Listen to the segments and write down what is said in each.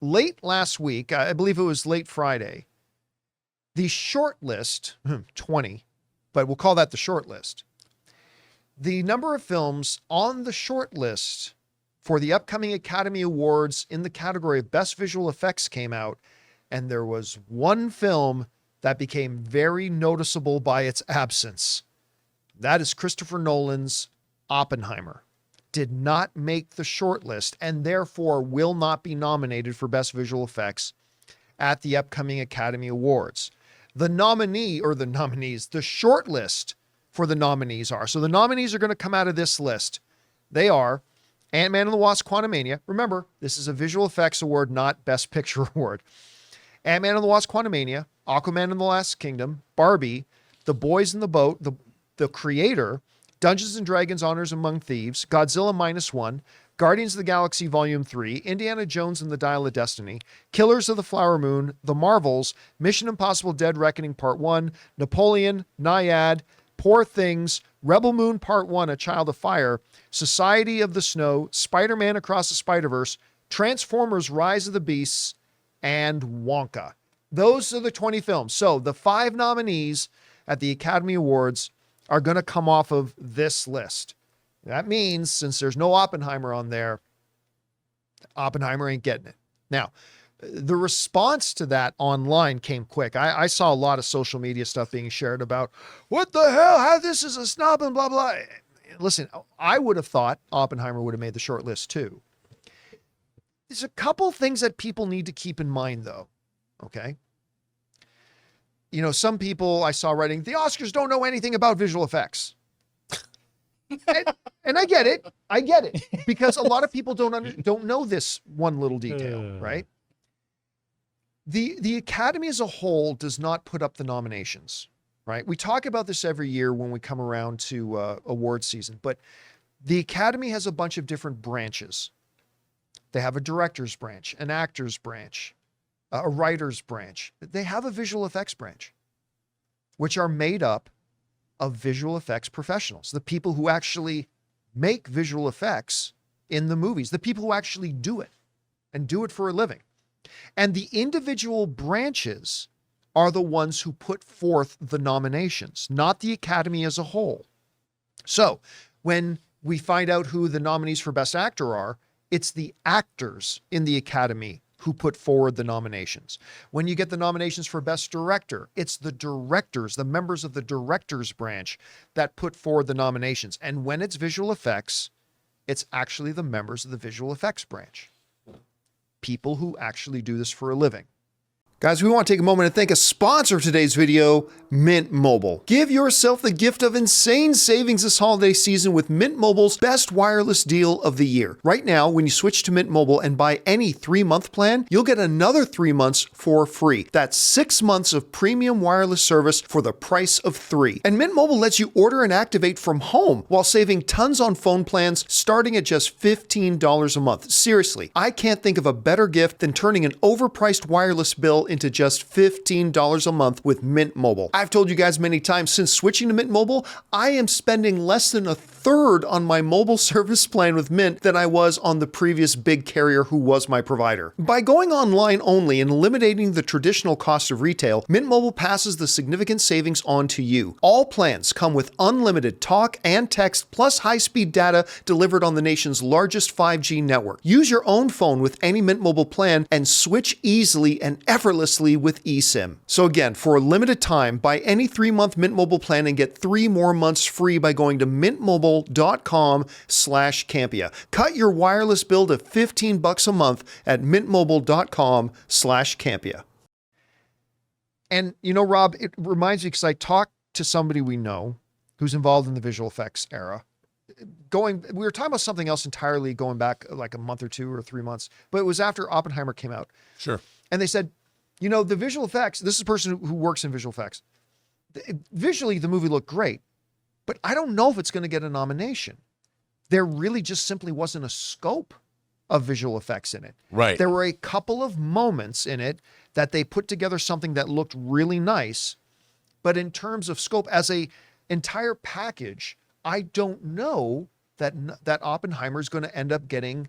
late last week, I believe it was late Friday, the short list, 20, but we'll call that the short list. The number of films on the short list for the upcoming Academy Awards in the category of Best Visual Effects came out, and there was one film that became very noticeable by its absence. That is Christopher Nolan's Oppenheimer. Did not make the short list and therefore will not be nominated for Best Visual Effects at the upcoming Academy Awards. The short list for the nominees are. So the nominees are going to come out of this list. They are Ant-Man and the Wasp: Quantumania. Remember, this is a visual effects award, not Best Picture award. Ant-Man and the Wasp: Quantumania, Aquaman and the Last Kingdom, Barbie, The Boys in the Boat, The Creator, Dungeons and Dragons: Honors Among Thieves, Godzilla -1, Guardians of the Galaxy Volume 3, Indiana Jones and the Dial of Destiny, Killers of the Flower Moon, The Marvels, Mission Impossible: Dead Reckoning Part 1, Napoleon, Naiad, Poor Things, Rebel Moon Part 1, A Child of Fire, Society of the Snow, Spider-Man Across the Spider-Verse, Transformers: Rise of the Beasts, and Wonka. Those are the 20 films. So the 5 nominees at the Academy Awards are going to come off of this list. That means since there's no Oppenheimer on there, Oppenheimer ain't getting it. Now, the response to that online came quick. I saw a lot of social media stuff being shared about, what the hell, how this is a snub and blah, blah. Listen, I would have thought Oppenheimer would have made the short list too. There's a couple things that people need to keep in mind though, okay? You know, some people I saw writing, the Oscars don't know anything about visual effects. and I get it. I get it. Because a lot of people don't know this one little detail, right? The Academy as a whole does not put up the nominations, right? We talk about this every year when we come around to award season, but the Academy has a bunch of different branches. They have a director's branch, an actor's branch, a writer's branch. They have a visual effects branch, which are made up of visual effects professionals, the people who actually make visual effects in the movies, the people who actually do it and do it for a living. And the individual branches are the ones who put forth the nominations, not the Academy as a whole. So when we find out who the nominees for Best Actor are, it's the actors in the Academy who put forward the nominations. When you get the nominations for Best Director, it's the directors, the members of the directors branch that put forward the nominations. And when it's visual effects, it's actually the members of the visual effects branch. People who actually do this for a living. Guys, we want to take a moment and thank a sponsor of today's video, Mint Mobile. Give yourself the gift of insane savings this holiday season with Mint Mobile's best wireless deal of the year. Right now, when you switch to Mint Mobile and buy any 3-month plan, you'll get another 3 months for free. That's 6 months of premium wireless service for the price of 3. And Mint Mobile lets you order and activate from home while saving tons on phone plans starting at just $15 a month. Seriously, I can't think of a better gift than turning an overpriced wireless bill into just $15 a month with Mint Mobile. I've told you guys many times, since switching to Mint Mobile, I am spending less than a third on my mobile service plan with Mint than I was on the previous big carrier who was my provider. By going online only and eliminating the traditional cost of retail, Mint Mobile passes the significant savings on to you. All plans come with unlimited talk and text plus high-speed data delivered on the nation's largest 5G network. Use your own phone with any Mint Mobile plan and switch easily and effortlessly with eSIM. So again, for a limited time, buy any 3-month Mint Mobile plan and get 3 more months free by going to mintmobile.com/Campea. Cut your wireless bill to $15 a month at mintmobile.com/Campea. And you know, Rob, it reminds me because I talked to somebody we know who's involved in the visual effects era. We were talking about something else entirely going back like a month or 2 or 3 months, but it was after Oppenheimer came out. Sure. And they said, you know, the visual effects, this is a person who works in visual effects. Visually, the movie looked great, but I don't know if it's going to get a nomination. There really just simply wasn't a scope of visual effects in it. Right. There were a couple of moments in it that they put together something that looked really nice, but in terms of scope as a entire package, I don't know that Oppenheimer is going to end up getting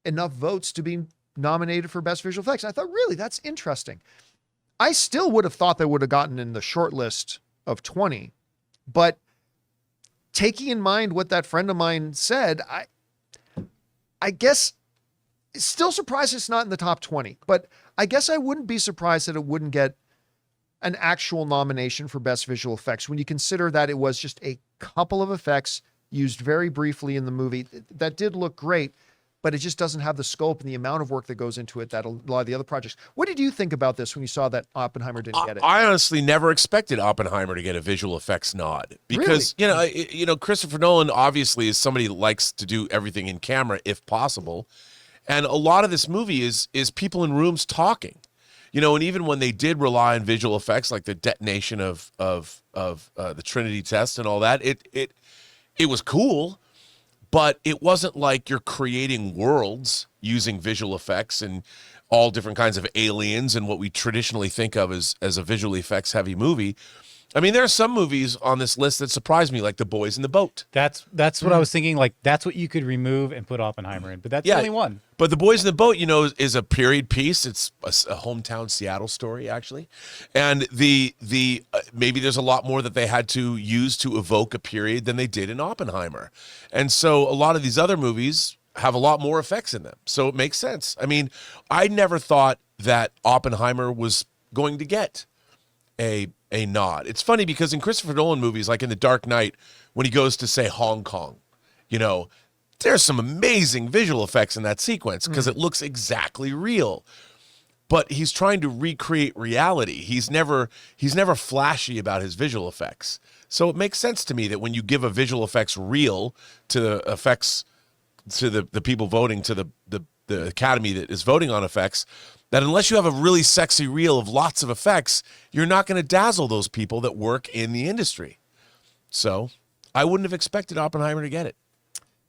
enough votes to be nominated for Best Visual Effects. And I thought, really, that's interesting. I still would have thought they would have gotten in the short list of 20, but taking in mind what that friend of mine said, I guess still surprised it's not in the top 20, but I guess I wouldn't be surprised that it wouldn't get an actual nomination for Best Visual Effects when you consider that it was just a couple of effects used very briefly in the movie that did look great, but it just doesn't have the scope and the amount of work that goes into it that a lot of the other projects. What did you think about this when you saw that Oppenheimer didn't get it? I honestly never expected Oppenheimer to get a visual effects nod because, Really? Christopher Nolan obviously is somebody who likes to do everything in camera if possible. And a lot of this movie is people in rooms talking, and even when they did rely on visual effects, like the detonation of the Trinity test and all that, it was cool. But it wasn't like you're creating worlds using visual effects and all different kinds of aliens and what we traditionally think of as a visual effects heavy movie. I mean, there are some movies on this list that surprised me, like The Boys in the Boat. That's what I was thinking. Like, that's what you could remove and put Oppenheimer in. But that's the only one. But The Boys in the Boat, is a period piece. It's a hometown Seattle story, actually. And maybe there's a lot more that they had to use to evoke a period than they did in Oppenheimer. And so a lot of these other movies have a lot more effects in them. So it makes sense. I mean, I never thought that Oppenheimer was going to get a nod. It's funny because in Christopher Nolan movies, like in The Dark Knight, when he goes to, say, Hong Kong, there's some amazing visual effects in that sequence because it looks exactly real. But he's trying to recreate reality. He's never flashy about his visual effects. So it makes sense to me that when you give a visual effects reel to the effects, to the people voting, to the Academy that is voting on effects, that unless you have a really sexy reel of lots of effects, you're not going to dazzle those people that work in the industry. So I wouldn't have expected Oppenheimer to get it.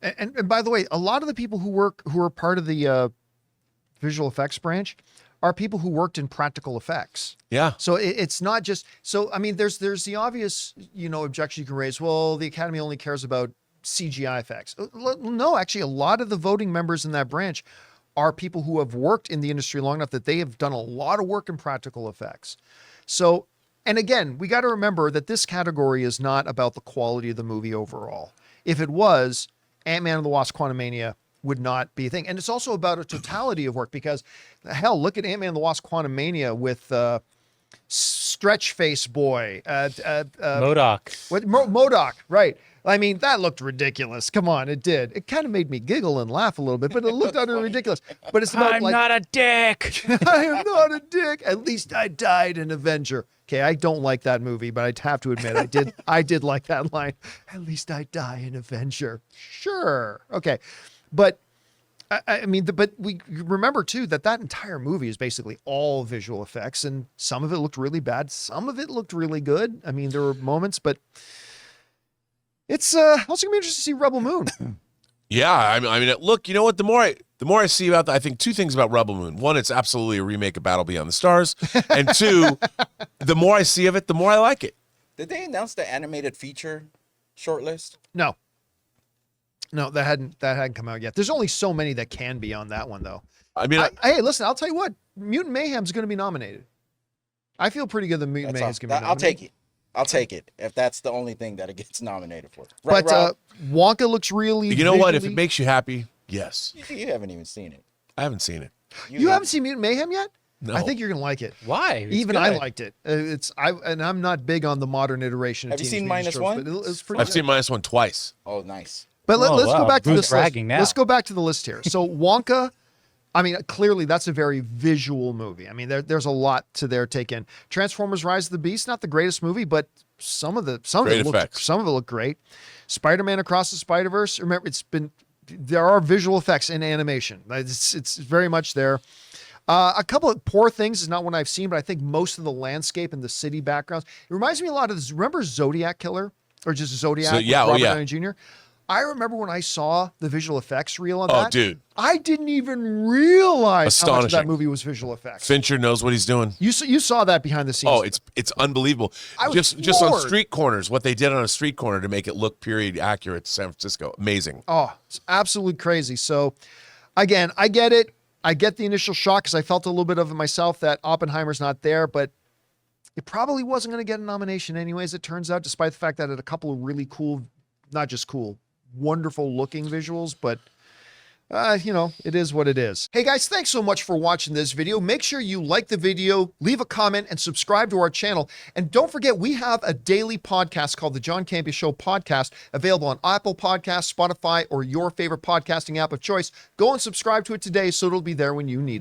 And by the way, a lot of the people who are part of the visual effects branch are people who worked in practical effects. Yeah. So it's not just, so, I mean, there's the obvious, objection you can raise. Well, the Academy only cares about CGI effects. No, actually, a lot of the voting members in that branch are people who have worked in the industry long enough that they have done a lot of work in practical effects. So, and again, we got to remember that this category is not about the quality of the movie overall. If it was, Ant-Man and the Wasp: Quantumania would not be a thing. And it's also about a totality of work because, hell, look at Ant-Man and the Wasp: Quantumania with Stretch Face Boy. MODOK. MODOK, right. I mean, that looked ridiculous. Come on, it did. It kind of made me giggle and laugh a little bit, but it looked utterly ridiculous. But it's about I'm not a dick. I am not a dick. At least I died in Avenger. Okay, I don't like that movie, but I'd have to admit I did like that line. At least I die in Avenger. Sure. Okay. But I mean, but we remember too that entire movie is basically all visual effects, and some of it looked really bad. Some of it looked really good. I mean, there were moments, but it's also gonna be interesting to see Rebel Moon. Yeah, I mean, look, you know what? The more I see about that, I think two things about Rebel Moon. One, it's absolutely a remake of Battle Beyond the Stars, and two, the more I see of it, the more I like it. Did they announce the animated feature shortlist? No, that hadn't come out yet. There's only so many that can be on that one, though. I mean, hey, listen, I'll tell you what, Mutant Mayhem's going to be nominated. I feel pretty good that Mutant Mayhem's going to be nominated. I'll take it if that's the only thing that it gets nominated for. Right, but Wonka looks really. You know what? If it makes you happy, yes. You haven't even seen it. I haven't seen it. You haven't seen Mutant Mayhem yet? No. I think you're gonna like it. Why? Even I liked it. I'm not big on the modern iteration. Have you seen Minus One? I've seen Minus One twice. Oh, nice. But let's go back to this list. Now. Let's go back to the list here. So Wonka. I mean, clearly that's a very visual movie. I mean, there's a lot to take in. Transformers: Rise of the Beast, not the greatest movie, but some of it looked great. Spider-Man: Across the Spider-Verse. Remember, there are visual effects in animation. It's very much there. A couple of Poor Things is not one I've seen, but I think most of the landscape and the city backgrounds. It reminds me a lot of this. Remember Zodiac Killer or just Zodiac? With Robert Downey Jr.? I remember when I saw the visual effects reel on that. Oh, dude. I didn't even realize how much of that movie was visual effects. Fincher knows what he's doing. You saw that behind the scenes. Oh, it's unbelievable. Just on street corners, what they did on a street corner to make it look period accurate to San Francisco. Amazing. Oh, it's absolutely crazy. So, again, I get it. I get the initial shock because I felt a little bit of it myself that Oppenheimer's not there, but it probably wasn't going to get a nomination anyways, it turns out, despite the fact that it had a couple of really cool, not just cool, wonderful looking visuals, but it is what it is. Hey guys, thanks so much for watching this video. Make sure you like the video, leave a comment, and subscribe to our channel. And don't forget, we have a daily podcast called the John Campea Show podcast, available on Apple Podcasts, Spotify, or your favorite podcasting app of choice. Go and subscribe to it today so it'll be there when you need it.